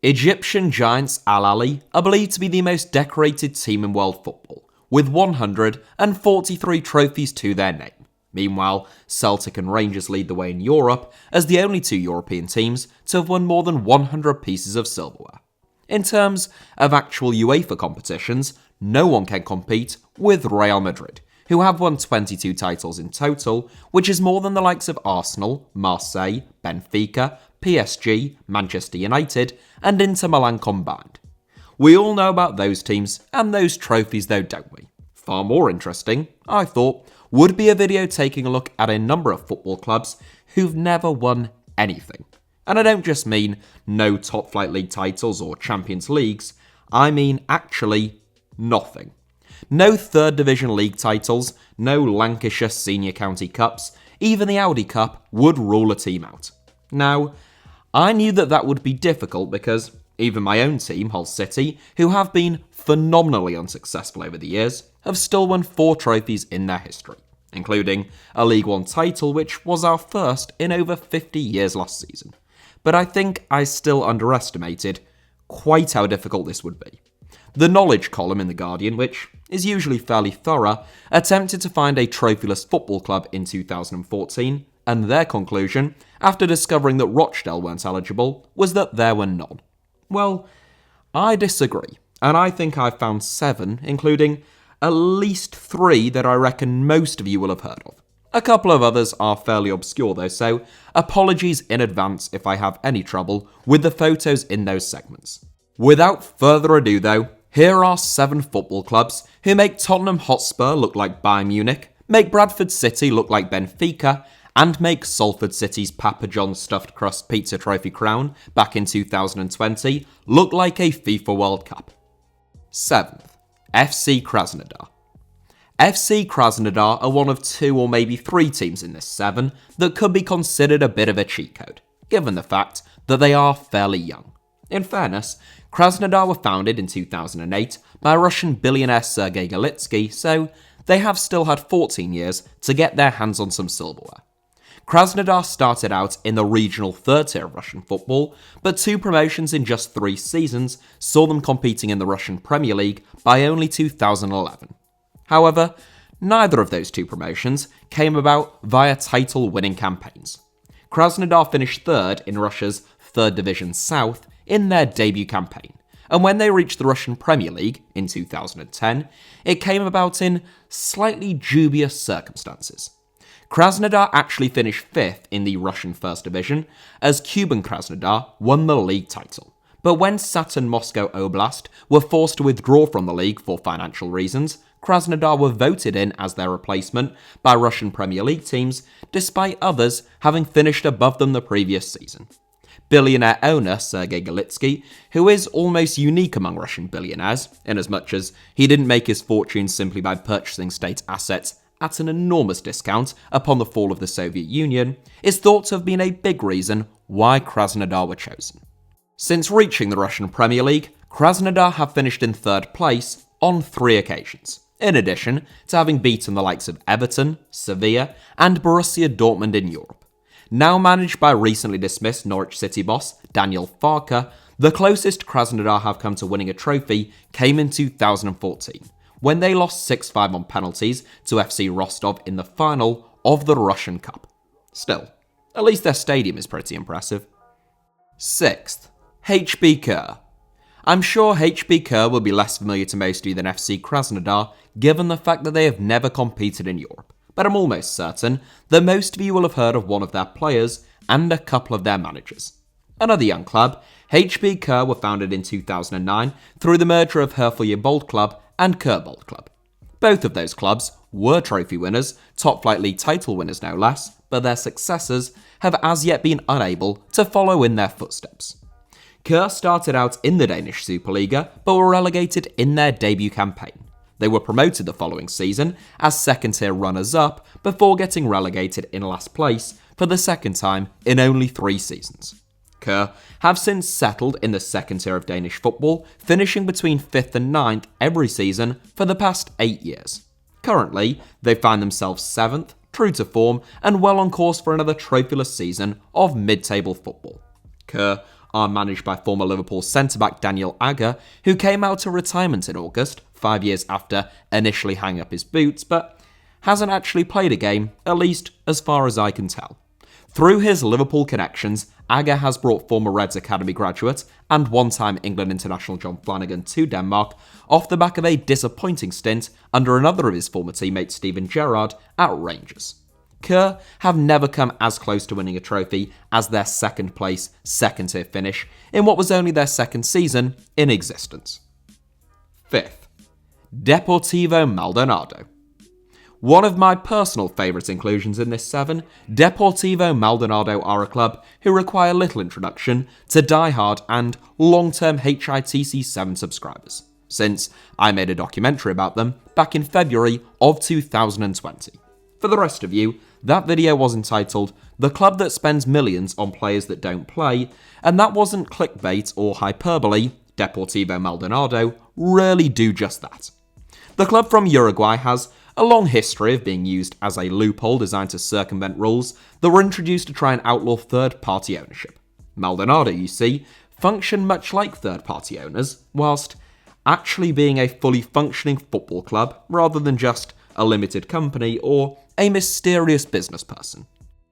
Egyptian giants Al Ahly are believed to be the most decorated team in world football, with 143 trophies to their name. Meanwhile, Celtic and Rangers lead the way in Europe as the only two European teams to have won more than 100 pieces of silverware. In terms of actual UEFA competitions, no one can compete with Real Madrid, who have won 22 titles in total, which is more than the likes of Arsenal, Marseille, Benfica, PSG, Manchester United, and Inter Milan combined. We all know about those teams and those trophies though, don't we? Far more interesting, I thought, would be a video taking a look at a number of football clubs who've never won anything. And I don't just mean no top flight league titles or Champions Leagues, I mean actually nothing. No third division league titles, no Lancashire Senior County Cups, even the Audi Cup would rule a team out. Now, I knew that would be difficult because even my own team, Hull City, who have been phenomenally unsuccessful over the years, have still won 4 trophies in their history, including a League One title which was our first in over 50 years last season. But I think I still underestimated quite how difficult this would be. The knowledge column in The Guardian, which is usually fairly thorough, attempted to find a trophyless football club in 2014, and their conclusion, after discovering that Rochdale weren't eligible, was that there were none. Well, I disagree, and I think I've found 7, including at least 3 that I reckon most of you will have heard of. A couple of others are fairly obscure though, so apologies in advance if I have any trouble with the photos in those segments. Without further ado though, here are 7 football clubs who make Tottenham Hotspur look like Bayern Munich, make Bradford City look like Benfica, and make Salford City's Papa John's stuffed crust pizza trophy crown back in 2020 look like a FIFA World Cup. 7th, FC Krasnodar. FC Krasnodar are one of 2 or maybe 3 teams in this 7 that could be considered a bit of a cheat code, given the fact that they are fairly young. In fairness, Krasnodar were founded in 2008 by Russian billionaire Sergei Galitsky, so they have still had 14 years to get their hands on some silverware. Krasnodar started out in the regional 3rd tier of Russian football, but 2 promotions in just 3 seasons saw them competing in the Russian Premier League by only 2011. However, neither of those 2 promotions came about via title-winning campaigns. Krasnodar finished 3rd in Russia's 3rd Division South in their debut campaign, and when they reached the Russian Premier League in 2010, it came about in slightly dubious circumstances. Krasnodar actually finished 5th in the Russian First Division, as Cuban Krasnodar won the league title. But when Saturn Moscow Oblast were forced to withdraw from the league for financial reasons, Krasnodar were voted in as their replacement by Russian Premier League teams, despite others having finished above them the previous season. Billionaire owner Sergei Galitsky, who is almost unique among Russian billionaires, inasmuch as he didn't make his fortune simply by purchasing state assets at an enormous discount upon the fall of the Soviet Union, is thought to have been a big reason why Krasnodar were chosen. Since reaching the Russian Premier League, Krasnodar have finished in 3rd place on 3 occasions, in addition to having beaten the likes of Everton, Sevilla, and Borussia Dortmund in Europe. Now managed by recently dismissed Norwich City boss Daniel Farke, the closest Krasnodar have come to winning a trophy came in 2014, when they lost 6-5 on penalties to FC Rostov in the final of the Russian Cup. Still, at least their stadium is pretty impressive. 6th, HB Kerr. I'm sure HB Kerr will be less familiar to most of you than FC Krasnodar, given the fact that they have never competed in Europe, but I'm almost certain that most of you will have heard of one of their players and a couple of their managers. Another young club, HB Kerr were founded in 2009 through the merger of Herfurje Bold Club and Kerr Bold Club. Both of those clubs were trophy winners, top flight league title winners no less, but their successors have as yet been unable to follow in their footsteps. Kerr started out in the Danish Superliga, but were relegated in their debut campaign. They were promoted the following season as second-tier runners-up before getting relegated in last place for the second time in only 3 seasons. Kerr have since settled in the second tier of Danish football, finishing between 5th and 9th every season for the past 8 years. Currently, they find themselves 7th, true to form, and well on course for another trophyless season of mid-table football. Kerr are managed by former Liverpool centre-back Daniel Agger, who came out of retirement in August, 5 years after initially hanging up his boots, but hasn't actually played a game, at least as far as I can tell. Through his Liverpool connections, Agger has brought former Reds Academy graduate and one-time England international John Flanagan to Denmark off the back of a disappointing stint under another of his former teammates Steven Gerrard at Rangers. Kerr have never come as close to winning a trophy as their second place, second-tier finish in what was only their second season in existence. Fifth, Deportivo Maldonado. One of my personal favourite inclusions in this 7, Deportivo Maldonado are a club who require little introduction to die-hard and long-term HITC 7 subscribers, since I made a documentary about them back in February of 2020. For the rest of you, that video was entitled "The Club That Spends Millions on Players That Don't Play," and that wasn't clickbait or hyperbole. Deportivo Maldonado really do just that. The club from Uruguay has a long history of being used as a loophole designed to circumvent rules that were introduced to try and outlaw third-party ownership. Maldonado, you see, function much like third-party owners, whilst actually being a fully functioning football club rather than just a limited company or a mysterious business person.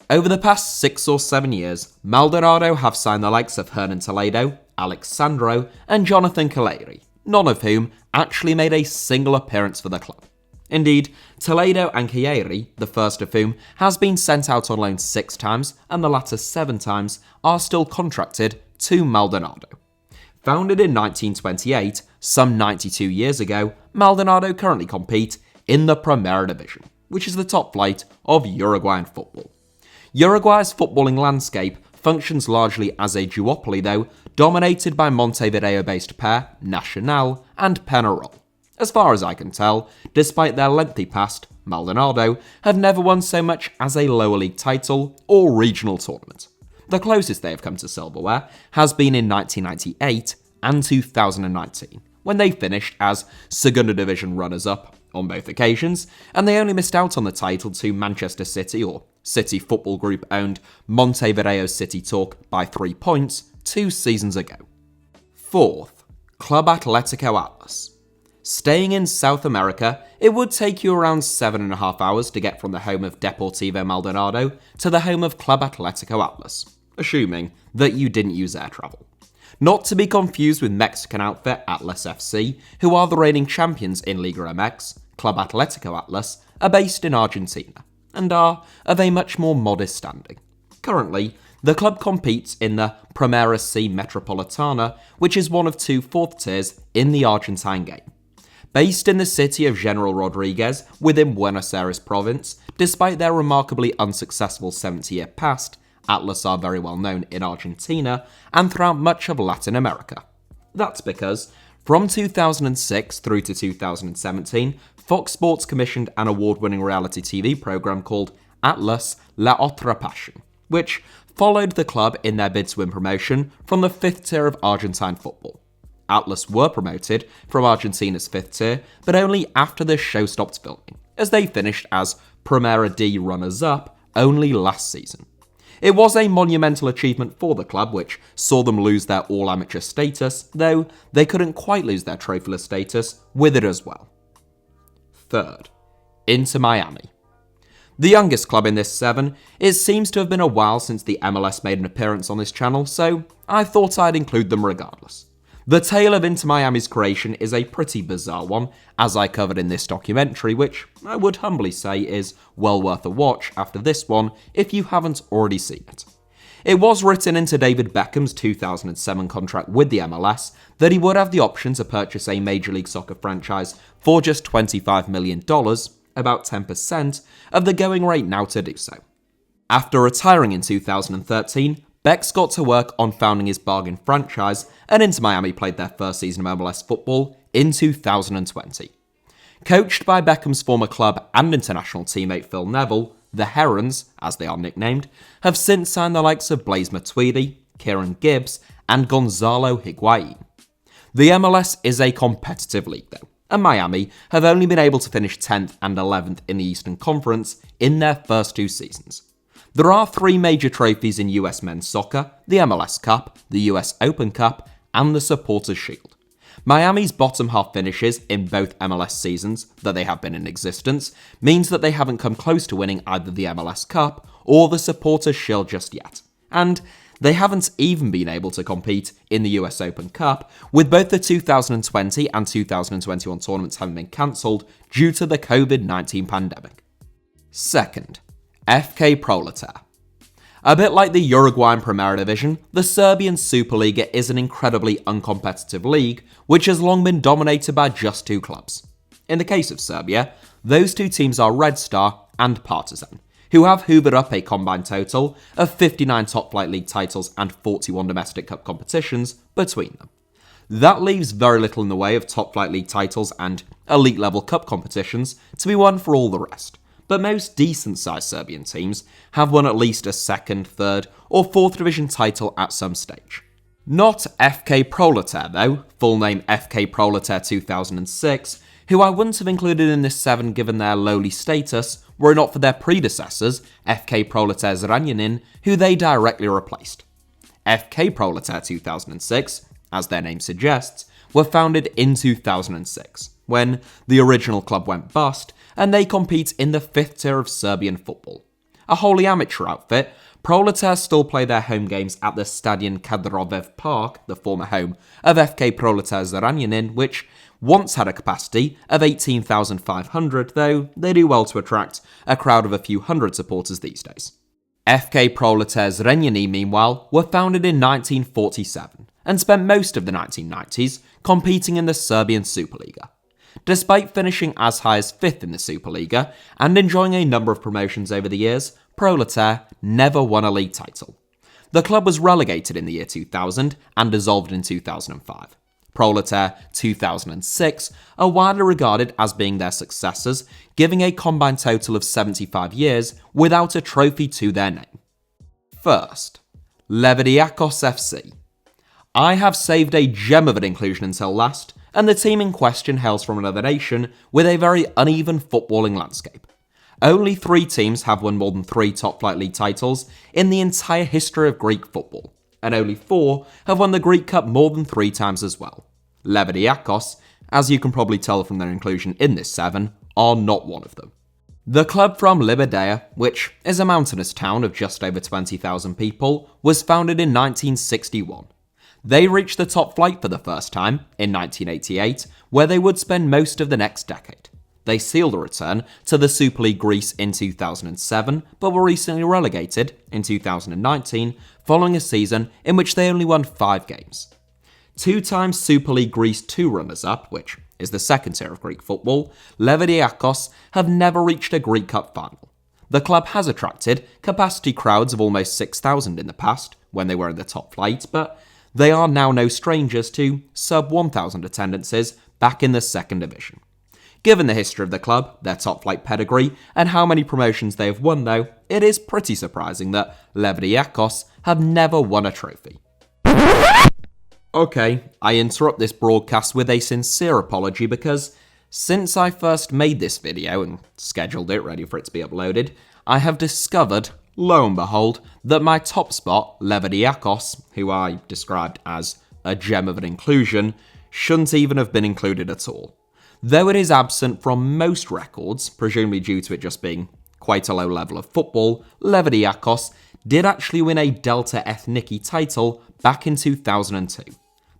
Over the past 6 or 7 years, Maldonado have signed the likes of Hernan Toledo, Alexandro, and Jonathan Caleri, none of whom actually made a single appearance for the club. Indeed, Toledo and Caleri, the first of whom has been sent out on loan 6 times and the latter 7 times, are still contracted to Maldonado. Founded in 1928, some 92 years ago, Maldonado currently compete in the Primera Division, which is the top flight of Uruguayan football. Uruguay's footballing landscape functions largely as a duopoly though, dominated by Montevideo-based pair Nacional and Peñarol. As far as I can tell, despite their lengthy past, Maldonado have never won so much as a lower league title or regional tournament. The closest they have come to silverware has been in 1998 and 2019, when they finished as Segunda Division runners-up on both occasions, and they only missed out on the title to Manchester City or City Football Group owned Montevideo City Talk by 3 points 2 seasons ago. Fourth, Club Atletico Atlas. Staying in South America, it would take you around 7.5 hours to get from the home of Deportivo Maldonado to the home of Club Atletico Atlas, assuming that you didn't use air travel. Not to be confused with Mexican outfit Atlas FC, who are the reigning champions in Liga MX. Club Atletico Atlas are based in Argentina, and are of a much more modest standing. Currently, the club competes in the Primera C Metropolitana, which is one of 2 fourth tiers in the Argentine game. Based in the city of General Rodriguez within Buenos Aires province, despite their remarkably unsuccessful 70-year past, Atlas are very well known in Argentina and throughout much of Latin America. That's because, from 2006 through to 2017, Fox Sports commissioned an award-winning reality TV program called Atlas La Otra Pasión, which followed the club in their bid to win promotion from the 5th tier of Argentine football. Atlas were promoted from Argentina's 5th tier, but only after the show stopped filming, as they finished as Primera D runners-up only last season. It was a monumental achievement for the club, which saw them lose their all-amateur status, though they couldn't quite lose their trophyless status with it as well. Third, Inter Miami. The youngest club in this 7, it seems to have been a while since the MLS made an appearance on this channel, so I thought I'd include them regardless. The tale of Inter Miami's creation is a pretty bizarre one, as I covered in this documentary, which I would humbly say is well worth a watch after this one if you haven't already seen it. It was written into David Beckham's 2007 contract with the MLS that he would have the option to purchase a Major League Soccer franchise for just $25 million, about 10% of the going rate now to do so. After retiring in 2013, Bex got to work on founding his bargain franchise, and Inter Miami played their first season of MLS football in 2020. Coached by Beckham's former club and international teammate Phil Neville, the Herons, as they are nicknamed, have since signed the likes of Blaise Matuidi, Kieran Gibbs, and Gonzalo Higuain. The MLS is a competitive league though, and Miami have only been able to finish 10th and 11th in the Eastern Conference in their first 2 seasons. There are 3 major trophies in US men's soccer: the MLS Cup, the US Open Cup, and the Supporters' Shield. Miami's bottom half finishes in both MLS seasons that they have been in existence means that they haven't come close to winning either the MLS Cup or the Supporters' Shield just yet. And they haven't even been able to compete in the US Open Cup, with both the 2020 and 2021 tournaments having been cancelled due to the COVID-19 pandemic. Second, FK Proletar. A bit like the Uruguayan Primera Division, the Serbian Superliga is an incredibly uncompetitive league which has long been dominated by just 2 clubs. In the case of Serbia, those 2 teams are Red Star and Partizan, who have hoovered up a combined total of 59 top-flight league titles and 41 domestic cup competitions between them. That leaves very little in the way of top-flight league titles and elite-level cup competitions to be won for all the rest. But most decent-sized Serbian teams have won at least a 2nd, 3rd, or 4th division title at some stage. Not FK Proletar though, full name FK Proletar 2006, who I wouldn't have included in this 7 given their lowly status were it not for their predecessors, FK Proletar Zranjanin, who they directly replaced. FK Proletar 2006, as their name suggests, were founded in 2006, when the original club went bust, and they compete in the 5th tier of Serbian football. A wholly amateur outfit, Proletar still play their home games at the Stadion Kadrovev Park, the former home of FK Proletar Zranjanin, which once had a capacity of 18,500, though they do well to attract a crowd of a few hundred supporters these days. FK Proletar Zrenjanin, meanwhile, were founded in 1947 and spent most of the 1990s competing in the Serbian Superliga. Despite finishing as high as 5th in the Superliga and enjoying a number of promotions over the years, Proletar never won a league title. The club was relegated in the year 2000 and dissolved in 2005. Proletar 2006 are widely regarded as being their successors, giving a combined total of 75 years without a trophy to their name. First, Levadiakos FC. I have saved a gem of an inclusion until last, and the team in question hails from another nation with a very uneven footballing landscape. Only 3 teams have won more than 3 top-flight league titles in the entire history of Greek football, and only 4 have won the Greek Cup more than 3 times as well. Levadiakos, as you can probably tell from their inclusion in this 7, are not one of them. The club from Libadia, which is a mountainous town of just over 20,000 people, was founded in 1961. They reached the top flight for the first time in 1988, where they would spend most of the next decade. They sealed a return to the Super League Greece in 2007, but were recently relegated in 2019, following a season in which they only won 5 games. 2-time Super League Greece 2 runners-up, which is the 2nd tier of Greek football, Levadiakos have never reached a Greek Cup final. The club has attracted capacity crowds of almost 6,000 in the past, when they were in the top flight, but they are now no strangers to sub-1,000 attendances back in the 2nd division. Given the history of the club, their top-flight pedigree, and how many promotions they have won though, it is pretty surprising that Levadiakos have never won a trophy. Okay, I interrupt this broadcast with a sincere apology because since I first made this video and scheduled it ready for it to be uploaded, I have discovered, lo and behold, that my top spot, Levadiakos, who I described as a gem of an inclusion, shouldn't even have been included at all. Though it is absent from most records, presumably due to it just being quite a low level of football, Levadiakos did actually win a Delta Ethniki title back in 2002.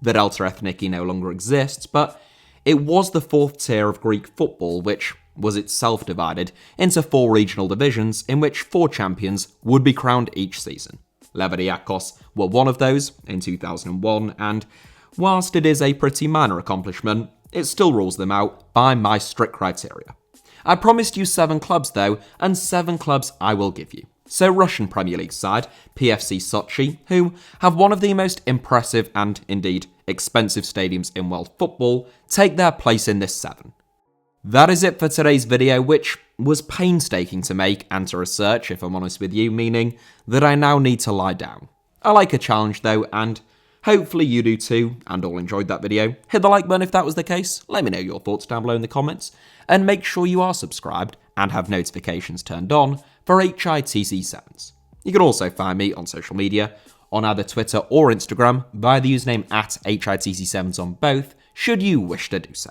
The Delta Ethniki no longer exists, but it was the 4th tier of Greek football, which was itself divided into 4 regional divisions in which 4 champions would be crowned each season. Levadiakos were one of those in 2001, and whilst it is a pretty minor accomplishment, it still rules them out by my strict criteria. I promised you 7 clubs though, and 7 clubs I will give you. So Russian Premier League side, PFC Sochi, who have one of the most impressive and, indeed, expensive stadiums in world football, take their place in this 7. That is it for today's video, which was painstaking to make and to research, if I'm honest with you, meaning that I now need to lie down. I like a challenge though, and hopefully you do too, and all enjoyed that video. Hit the like button if that was the case, let me know your thoughts down below in the comments, and make sure you are subscribed and have notifications turned on for HITC Sevens. You can also find me on social media, on either Twitter or Instagram, by the username at HITC Sevens on both, should you wish to do so.